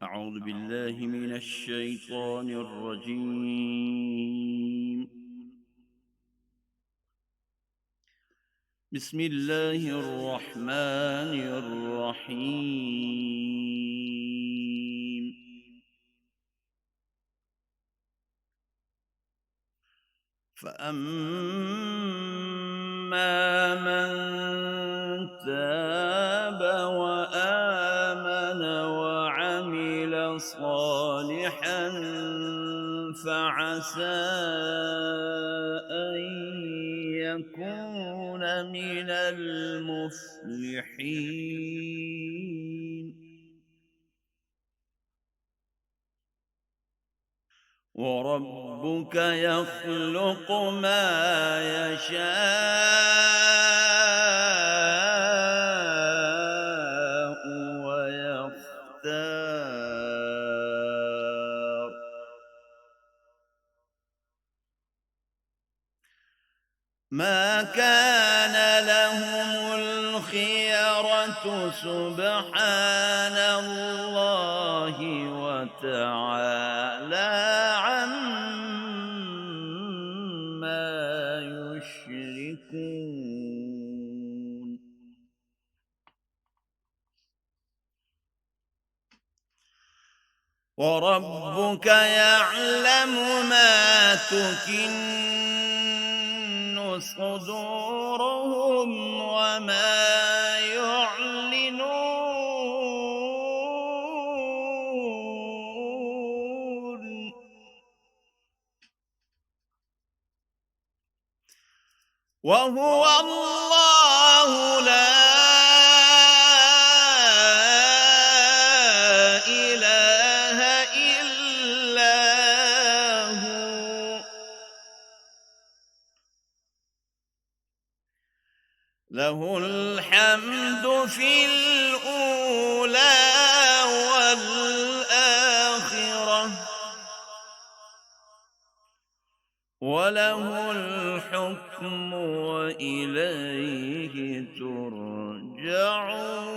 أعوذ بالله من الشيطان الرجيم. بسم الله الرحمن الرحيم. فأما من تاب وآمن وعمل صالحا فعسى أن يكون من المفلحين. وربك يخلق ما يشاء ويختار. ما كان لهم الخيرة سبحان الله وتعالى عما يشركون. وربك يعلم ما تكن صدورهم وما يعلنون. وهو الله لا إله إلا هو له الحمد في الأولى والآخرة وله الحكم وإليه ترجعون.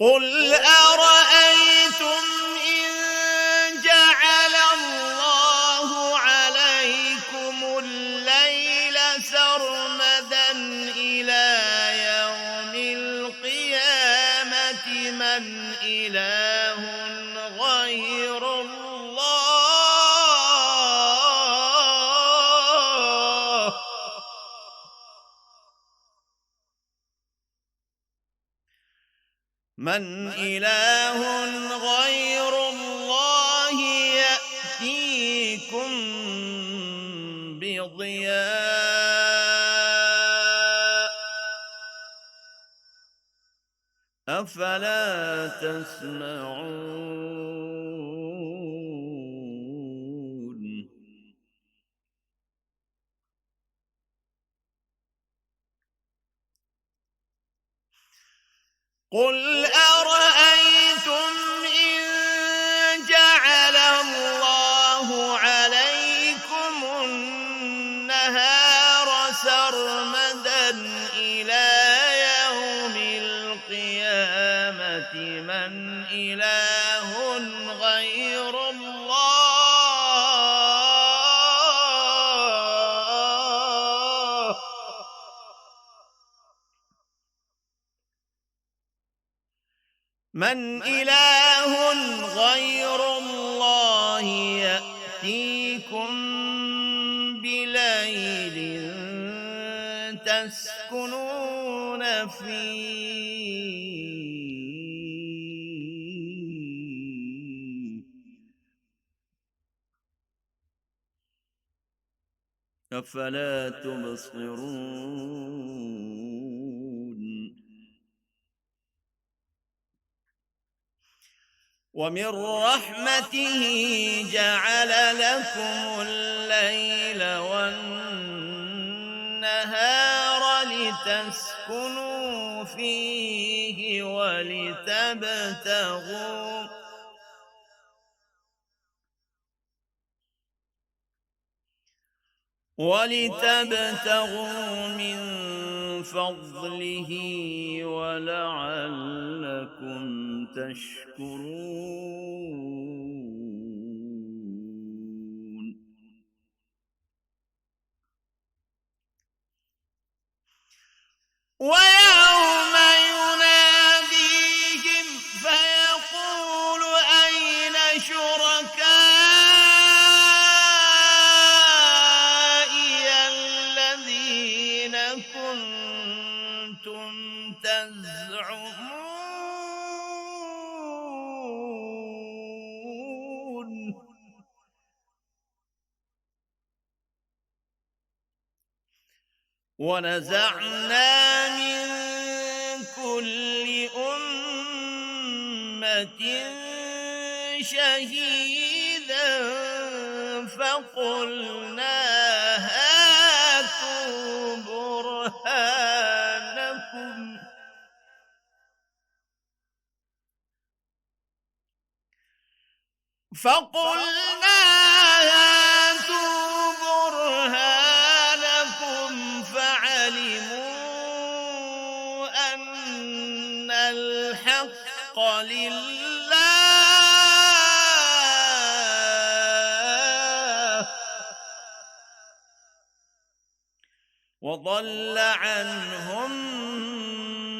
قل أرأيتم إن جعل الله عليكم الليل سرمدا إلى يوم القيامة من إله غير الله يأتيكم بضياء أفلا تسمعون. قل أرأيتم إن جعل الله عليكم النهار سرمدا إلى يوم القيامة من إله غير الله يأتيكم بليل تسكنون فيه أفلا تبصرون. ومن رحمته جعل لكم الليل والنهار لتسكنوا فيه ولتبتغوا من فضله ولعلكم تشكرون. ويوم يناديهم فيقول أين شركائي الذين كنتم تزعمون. ونزعنا من كل أمة شهيدا فقلنا هاتوا برهانكم فعلموا أن الحق لله وضل عنهم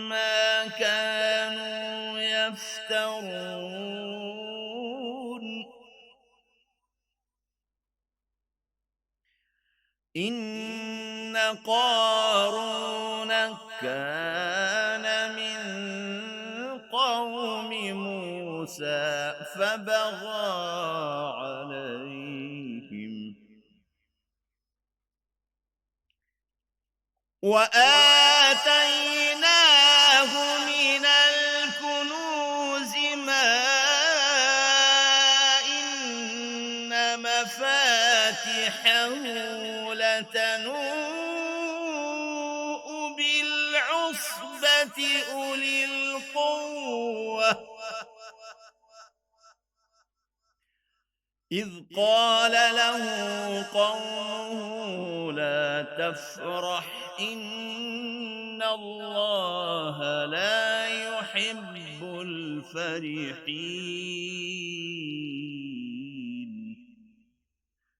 ما كانوا يفترون. إن قارون كان من قوم موسى فبغى عليهم وآتيناه من الكنوز ما إن مفاتحه لتنوء بالعصبة أولي القوة إذ قال له قومه لا تفرح إن الله لا يحب الفرحين.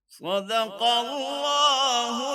صدق الله